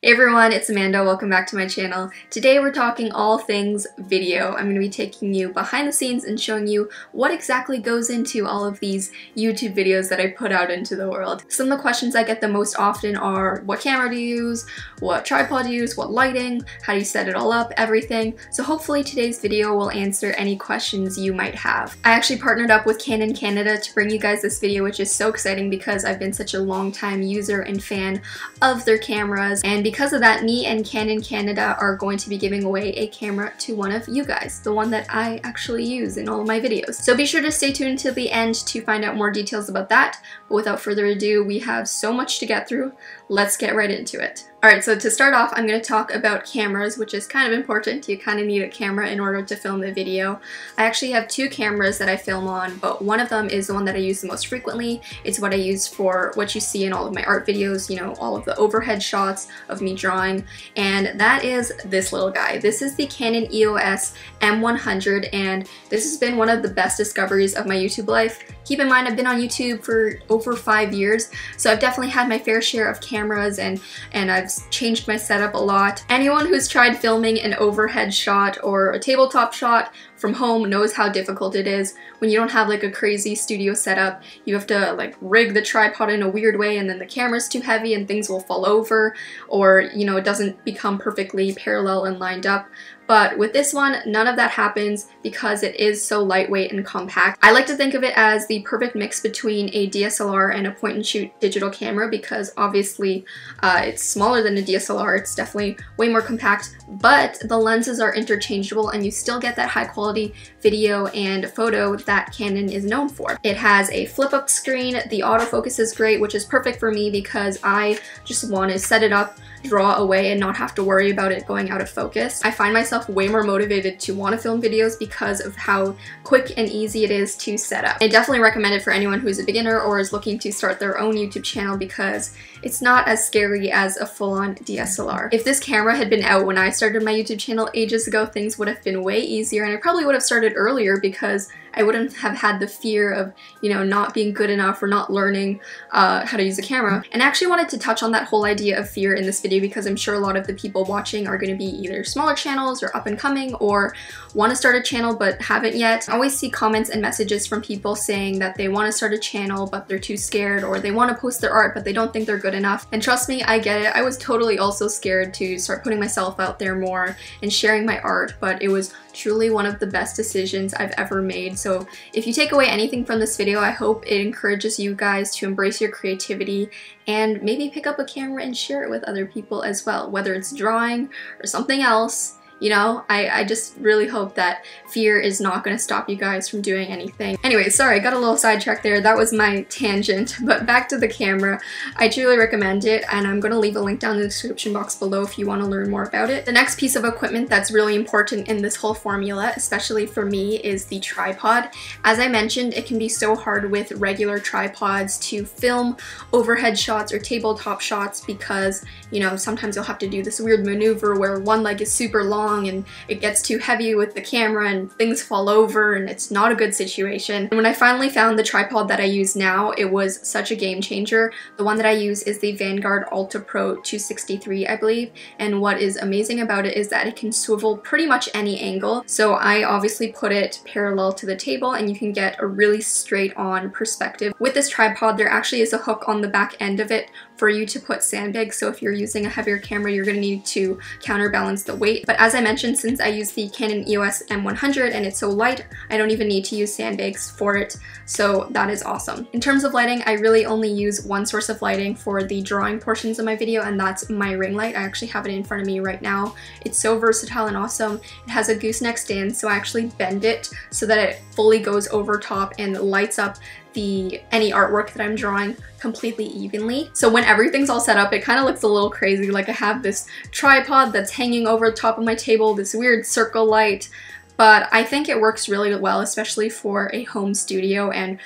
Hey everyone, it's Amanda. Welcome back to my channel. Today we're talking all things video. I'm going to be taking you behind the scenes and showing you what exactly goes into all of these YouTube videos that I put out into the world. Some of the questions I get the most often are what camera do you use, what tripod do you use, what lighting, how do you set it all up, everything. So hopefully today's video will answer any questions you might have. I actually partnered up with Canon Canada to bring you guys this video, which is so exciting because I've been such a long time user and fan of their cameras, and because of that, me and Canon Canada are going to be giving away a camera to one of you guys, the one that I actually use in all of my videos. So be sure to stay tuned to the end to find out more details about that. But without further ado, we have so much to get through. Let's get right into it. Alright, so to start off, I'm going to talk about cameras, which is kind of important. You kind of need a camera in order to film the video. I actually have two cameras that I film on, but one of them is the one that I use the most frequently. It's what I use for what you see in all of my art videos, you know, all of the overhead shots of me drawing, and that is this little guy. This is the Canon EOS M100, and this has been one of the best discoveries of my YouTube life. Keep in mind, I've been on YouTube for over 5 years, so I've definitely had my fair share of cameras, and I've changed my setup a lot. Anyone who's tried filming an overhead shot or a tabletop shot from home knows how difficult it is when you don't have like a crazy studio setup. You have to like rig the tripod in a weird way, and then the camera's too heavy and things will fall over, or you know, it doesn't become perfectly parallel and lined up. But with this one, none of that happens because it is so lightweight and compact. I like to think of it as the perfect mix between a DSLR and a point-and-shoot digital camera, because obviously it's smaller than a DSLR, it's definitely way more compact, but the lenses are interchangeable and you still get that high-quality video and photo that Canon is known for. It has a flip-up screen, the autofocus is great, which is perfect for me because I just want to set it up, draw away, and not have to worry about it going out of focus. I find myself way more motivated to want to film videos because of how quick and easy it is to set up. I definitely recommend it for anyone who's a beginner or is looking to start their own YouTube channel because it's not as scary as a full-on DSLR. If this camera had been out when I started my YouTube channel ages ago, things would have been way easier, and I probably would have started earlier because I wouldn't have had the fear of, you know, not being good enough or not learning how to use a camera. And I actually wanted to touch on that whole idea of fear in this video because I'm sure a lot of the people watching are going to be either smaller channels or up and coming, or want to start a channel but haven't yet. I always see comments and messages from people saying that they want to start a channel but they're too scared, or they want to post their art but they don't think they're good enough. And trust me, I get it. I was totally also scared to start putting myself out there more and sharing my art, but it was truly one of the best decisions I've ever made. So if you take away anything from this video, I hope it encourages you guys to embrace your creativity and maybe pick up a camera and share it with other people as well, whether it's drawing or something else. You know, I just really hope that fear is not going to stop you guys from doing anything. Anyway, sorry, I got a little sidetracked there. That was my tangent, but back to the camera. I truly recommend it, and I'm going to leave a link down in the description box below if you want to learn more about it. The next piece of equipment that's really important in this whole formula, especially for me, is the tripod. As I mentioned, it can be so hard with regular tripods to film overhead shots or tabletop shots because, you know, sometimes you'll have to do this weird maneuver where one leg is super long and it gets too heavy with the camera and things fall over and it's not a good situation. And when I finally found the tripod that I use now, it was such a game changer. The one that I use is the Vanguard Ultra Pro 263, I believe, and what is amazing about it is that it can swivel pretty much any angle. So I obviously put it parallel to the table and you can get a really straight on perspective. With this tripod, there actually is a hook on the back end of it for you to put sandbags, so if you're using a heavier camera, you're going to need to counterbalance the weight. But as I mentioned, since I use the Canon EOS M100 and it's so light, I don't even need to use sandbags for it, so that is awesome. In terms of lighting, I really only use one source of lighting for the drawing portions of my video, and that's my ring light. I actually have it in front of me right now. It's so versatile and awesome. It has a gooseneck stand, so I actually bend it so that it fully goes over top and lights up any artwork that I'm drawing completely evenly. So when everything's all set up, it kind of looks a little crazy. Like I have this tripod that's hanging over the top of my table, this weird circle light, but I think it works really well, especially for a home studio, and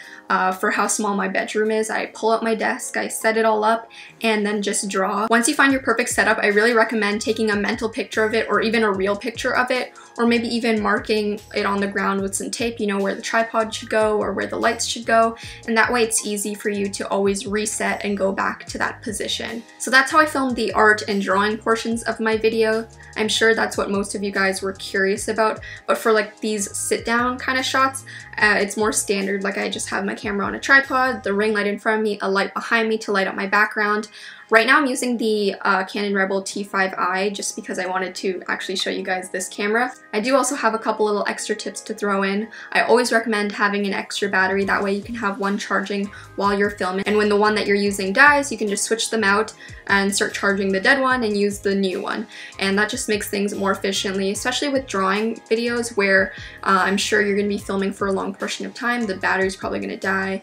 for how small my bedroom is. I pull up my desk, I set it all up, and then just draw. Once you find your perfect setup, I really recommend taking a mental picture of it, or even a real picture of it, or maybe even marking it on the ground with some tape, you know, where the tripod should go or where the lights should go, and that way it's easy for you to always reset and go back to that position. So that's how I filmed the art and drawing portions of my video. I'm sure that's what most of you guys were curious about, but for like these sit down kind of shots, it's more standard. Like I just have my camera on a tripod, the ring light in front of me, a light behind me to light up my background. Right now I'm using the Canon Rebel T5i just because I wanted to actually show you guys this camera. I do also have a couple little extra tips to throw in. I always recommend having an extra battery, that way you can have one charging while you're filming, and when the one that you're using dies, you can just switch them out and start charging the dead one and use the new one. And that just makes things more efficiently, especially with drawing videos where I'm sure you're going to be filming for a long portion of time, the battery's probably going to die,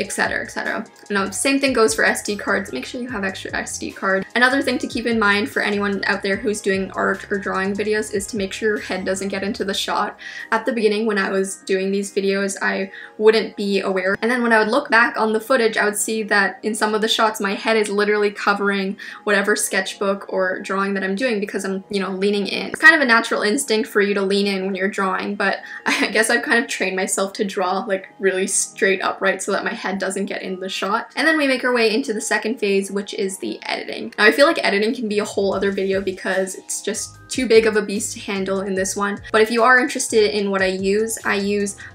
etc, etc. Now, same thing goes for SD cards. Make sure you have extra SD card. Another thing to keep in mind for anyone out there who's doing art or drawing videos is to make sure your head doesn't get into the shot. At the beginning when I was doing these videos, I wouldn't be aware, and then when I would look back on the footage, I would see that in some of the shots my head is literally covering whatever sketchbook or drawing that I'm doing because I'm, you know, leaning in. It's kind of a natural instinct for you to lean in when you're drawing, but I guess I've kind of trained myself to draw like really straight upright so that my head doesn't get in the shot. And then we make our way into the second phase, which is the editing. Now I feel like editing can be a whole other video because it's just too big of a beast to handle in this one. But if you are interested in what I use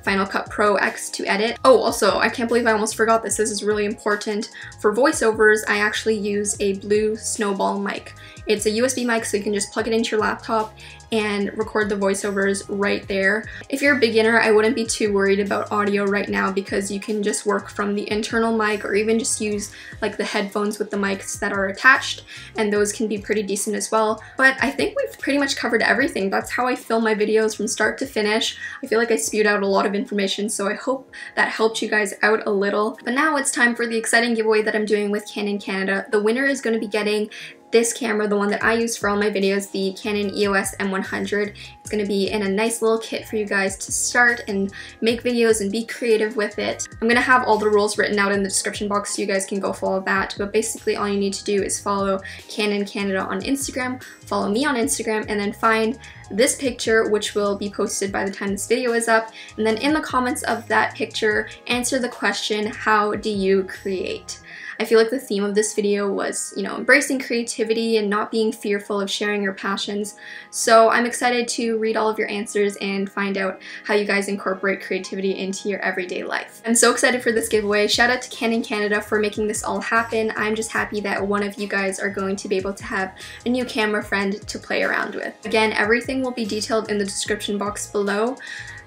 Final Cut Pro X to edit. Oh, also, I can't believe I almost forgot this. This is really important. For voiceovers, I actually use a Blue Snowball mic. It's a USB mic, so you can just plug it into your laptop and record the voiceovers right there. If you're a beginner, I wouldn't be too worried about audio right now because you can just work from the internal mic or even just use like the headphones with the mics that are attached, and those can be pretty decent as well. But I think we've pretty much covered everything. That's how I film my videos from start to finish. I feel like I spewed out a lot of information, so I hope that helped you guys out a little. But now it's time for the exciting giveaway that I'm doing with Canon Canada. The winner is going to be getting this camera, the one that I use for all my videos, the Canon EOS M100. It's going to be in a nice little kit for you guys to start and make videos and be creative with it. I'm going to have all the rules written out in the description box so you guys can go follow that, but basically all you need to do is follow Canon Canada on Instagram, follow me on Instagram, and then find this picture, which will be posted by the time this video is up, and then in the comments of that picture, answer the question, how do you create? I feel like the theme of this video was, you know, embracing creativity and not being fearful of sharing your passions. So I'm excited to read all of your answers and find out how you guys incorporate creativity into your everyday life. I'm so excited for this giveaway. Shout out to Canon Canada for making this all happen. I'm just happy that one of you guys are going to be able to have a new camera friend to play around with. Again, everything will be detailed in the description box below.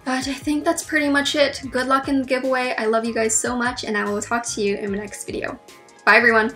But I think that's pretty much it. Good luck in the giveaway. I love you guys so much, and I will talk to you in my next video. Bye everyone!